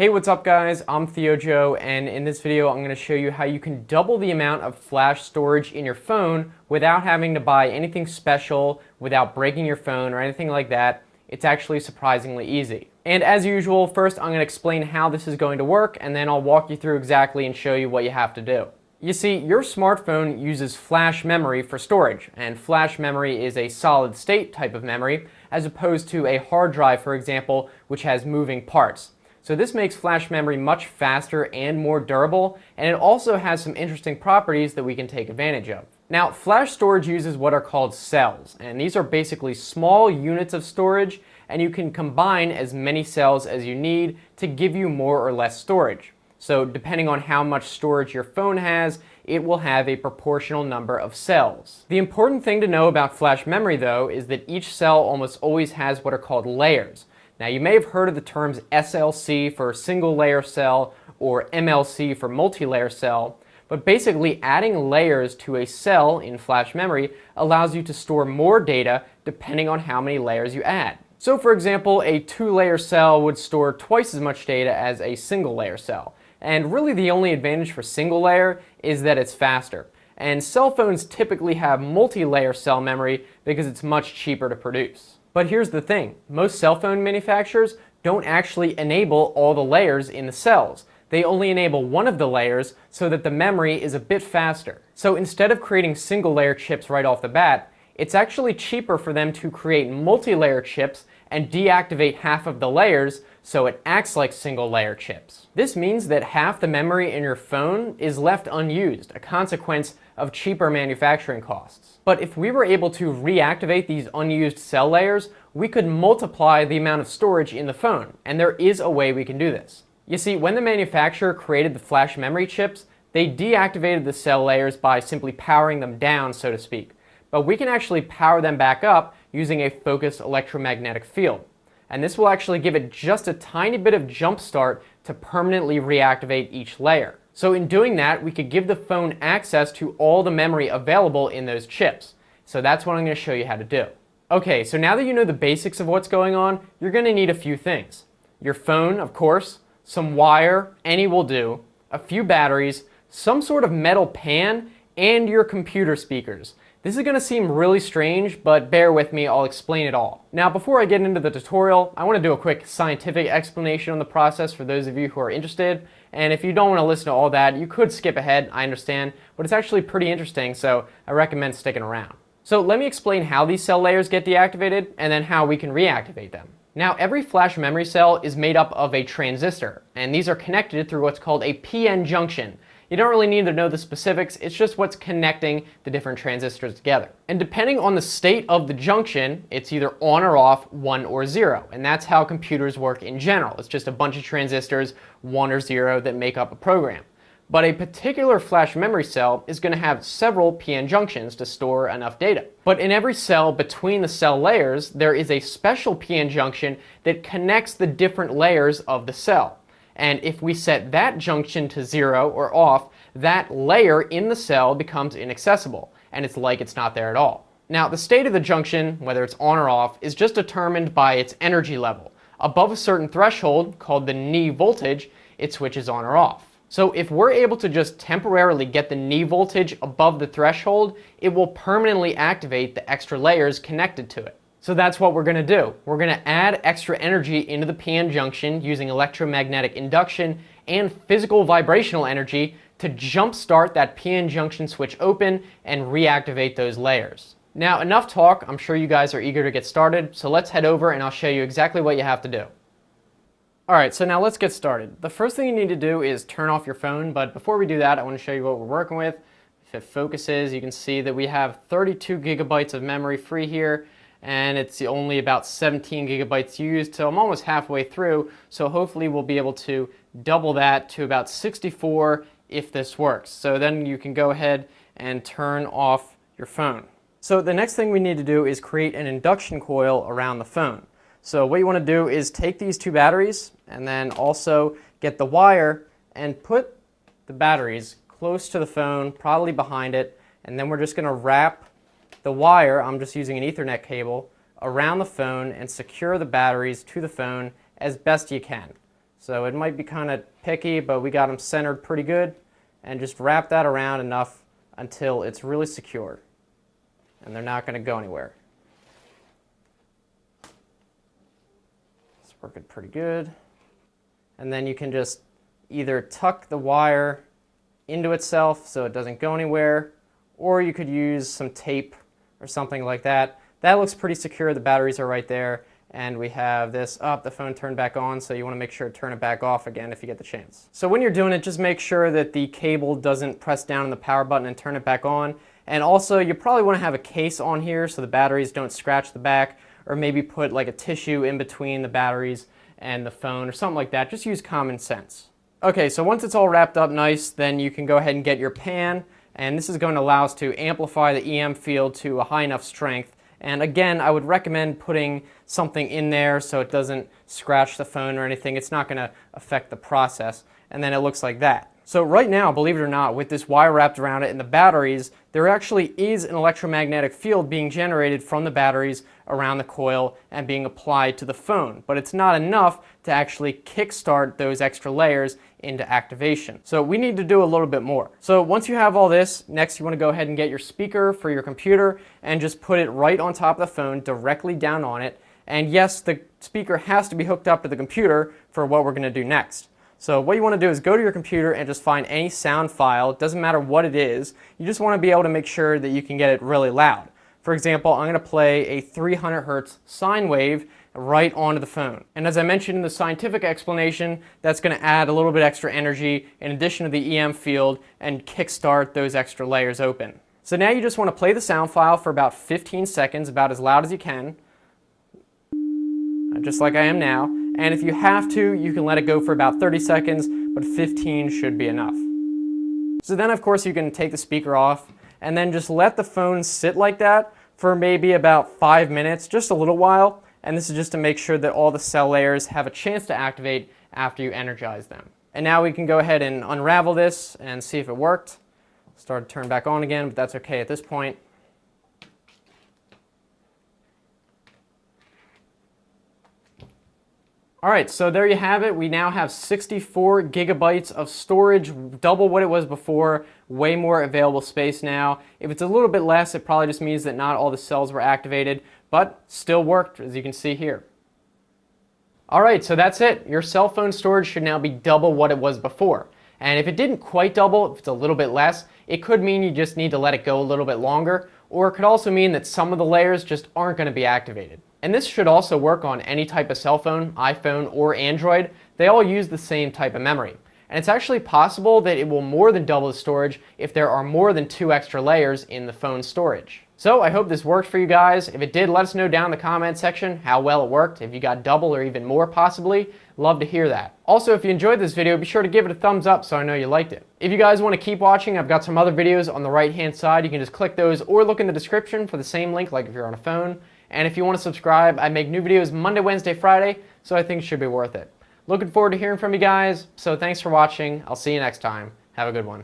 Hey, what's up guys? I'm TheoJoe, and in this video I'm going to show you how you can double the amount of flash storage in your phone without having to buy anything special, without breaking your phone or anything like that. It's actually surprisingly easy. And as usual, first I'm going to explain how this is going to work, and then I'll walk you through exactly and show you what you have to do. You see, your smartphone uses flash memory for storage, and flash memory is a solid state type of memory, as opposed to a hard drive, for example, which has moving parts. So this makes flash memory much faster and more durable, and it also has some interesting properties that we can take advantage of. Now, flash storage uses what are called cells, and these are basically small units of storage, and you can combine as many cells as you need to give you more or less storage. So depending on how much storage your phone has, it will have a proportional number of cells. The important thing to know about flash memory, though, is that each cell almost always has what are called layers. Now, you may have heard of the terms SLC for single layer cell or MLC for multi-layer cell, but basically adding layers to a cell in flash memory allows you to store more data depending on how many layers you add. So for example, a 2-layer cell would store twice as much data as a single layer cell. And really the only advantage for single layer is that it's faster. And cell phones typically have multi-layer cell memory because it's much cheaper to produce. But here's the thing, most cell phone manufacturers don't actually enable all the layers in the cells. They only enable one of the layers so that the memory is a bit faster. So instead of creating single layer chips right off the bat, it's actually cheaper for them to create multi-layer chips and deactivate half of the layers so it acts like single layer chips. This means that half the memory in your phone is left unused, a consequence of cheaper manufacturing costs. But if we were able to reactivate these unused cell layers, we could multiply the amount of storage in the phone, and there is a way we can do this. You see, when the manufacturer created the flash memory chips, they deactivated the cell layers by simply powering them down, so to speak. But we can actually power them back up using a focused electromagnetic field. And this will actually give it just a tiny bit of jump start to permanently reactivate each layer. So in doing that, we could give the phone access to all the memory available in those chips. So that's what I'm going to show you how to do. Okay, so now that you know the basics of what's going on, you're going to need a few things. Your phone, of course, some wire, any will do, a few batteries, some sort of metal pan, and your computer speakers. This is going to seem really strange, but bear with me, I'll explain it all. Now, before I get into the tutorial, I want to do a quick scientific explanation on the process for those of you who are interested. And if you don't want to listen to all that, you could skip ahead, I understand, but it's actually pretty interesting, so I recommend sticking around. So let me explain how these cell layers get deactivated, and then how we can reactivate them. Now, every flash memory cell is made up of a transistor, and these are connected through what's called a PN junction. You don't really need to know the specifics, it's just what's connecting the different transistors together. And depending on the state of the junction, it's either on or off, 1 or 0. And that's how computers work in general. It's just a bunch of transistors, 1 or 0, that make up a program. But a particular flash memory cell is going to have several PN junctions to store enough data. But in every cell between the cell layers, there is a special PN junction that connects the different layers of the cell. And if we set that junction to 0 or off, that layer in the cell becomes inaccessible, and it's like it's not there at all. Now, the state of the junction, whether it's on or off, is just determined by its energy level. Above a certain threshold, called the knee voltage, it switches on or off. So if we're able to just temporarily get the knee voltage above the threshold, it will permanently activate the extra layers connected to it. So that's what we're going to do. We're going to add extra energy into the PN junction using electromagnetic induction and physical vibrational energy to jumpstart that PN junction switch open and reactivate those layers. Now, enough talk. I'm sure you guys are eager to get started, so let's head over and I'll show you exactly what you have to do. Alright, so now let's get started. The first thing you need to do is turn off your phone, but before we do that, I want to show you what we're working with. If it focuses, you can see that we have 32 gigabytes of memory free here, and it's only about 17 gigabytes used, so I'm almost halfway through, so hopefully we'll be able to double that to about 64 if this works. So then you can go ahead and turn off your phone. So the next thing we need to do is create an induction coil around the phone. So what you want to do is take these two batteries and then also get the wire and put the batteries close to the phone, probably behind it, and then we're just going to wrap the wire, I'm just using an Ethernet cable, around the phone and secure the batteries to the phone as best you can. So it might be kind of picky, but we got them centered pretty good. And just wrap that around enough until it's really secure. And they're not going to go anywhere. It's working pretty good. And then you can just either tuck the wire into itself so it doesn't go anywhere, or you could use some tape or something like that. That looks pretty secure. The batteries are right there. And we have this up, the phone turned back on, so you want to make sure to turn it back off again if you get the chance. So when you're doing it, just make sure that the cable doesn't press down on the power button and turn it back on. And also, you probably want to have a case on here so the batteries don't scratch the back, or maybe put like a tissue in between the batteries and the phone or something like that. Just use common sense. Okay, so once it's all wrapped up nice, then you can go ahead and get your pan, and this is going to allow us to amplify the EM field to a high enough strength. And again, I would recommend putting something in there so it doesn't scratch the phone or anything. It's not going to affect the process. And then it looks like that. So right now, believe it or not, with this wire wrapped around it and the batteries, there actually is an electromagnetic field being generated from the batteries around the coil and being applied to the phone. But it's not enough to actually kickstart those extra layers into activation. So we need to do a little bit more. So once you have all this, next you want to go ahead and get your speaker for your computer and just put it right on top of the phone, directly down on it. And yes, the speaker has to be hooked up to the computer for what we're going to do next. So what you want to do is go to your computer and just find any sound file. It doesn't matter what it is. You just want to be able to make sure that you can get it really loud. For example, I'm going to play a 300 hertz sine wave right onto the phone. And as I mentioned in the scientific explanation, that's going to add a little bit extra energy in addition to the EM field and kickstart those extra layers open. So now you just want to play the sound file for about 15 seconds, about as loud as you can, just like I am now. And if you have to, you can let it go for about 30 seconds, but 15 should be enough. So then, of course, you can take the speaker off and then just let the phone sit like that for maybe about 5 minutes, just a little while. And this is just to make sure that all the cell layers have a chance to activate after you energize them. And now we can go ahead and unravel this and see if it worked. Start to turn back on again, but that's okay at this point. All right, so there you have it. We now have 64 gigabytes of storage, double what it was before, way more available space now. If it's a little bit less, it probably just means that not all the cells were activated, but still worked, as you can see here. All right, so that's it. Your cell phone storage should now be double what it was before. And if it didn't quite double, if it's a little bit less, it could mean you just need to let it go a little bit longer, or it could also mean that some of the layers just aren't going to be activated. And this should also work on any type of cell phone, iPhone, or Android. They all use the same type of memory. And it's actually possible that it will more than double the storage if there are more than 2 extra layers in the phone storage. So I hope this worked for you guys. If it did, let us know down in the comment section how well it worked. If you got double or even more possibly, love to hear that. Also, if you enjoyed this video, be sure to give it a thumbs up so I know you liked it. If you guys want to keep watching, I've got some other videos on the right hand side. You can just click those or look in the description for the same link like if you're on a phone. And if you want to subscribe, I make new videos Monday, Wednesday, Friday, so I think it should be worth it. Looking forward to hearing from you guys, so thanks for watching. I'll see you next time. Have a good one.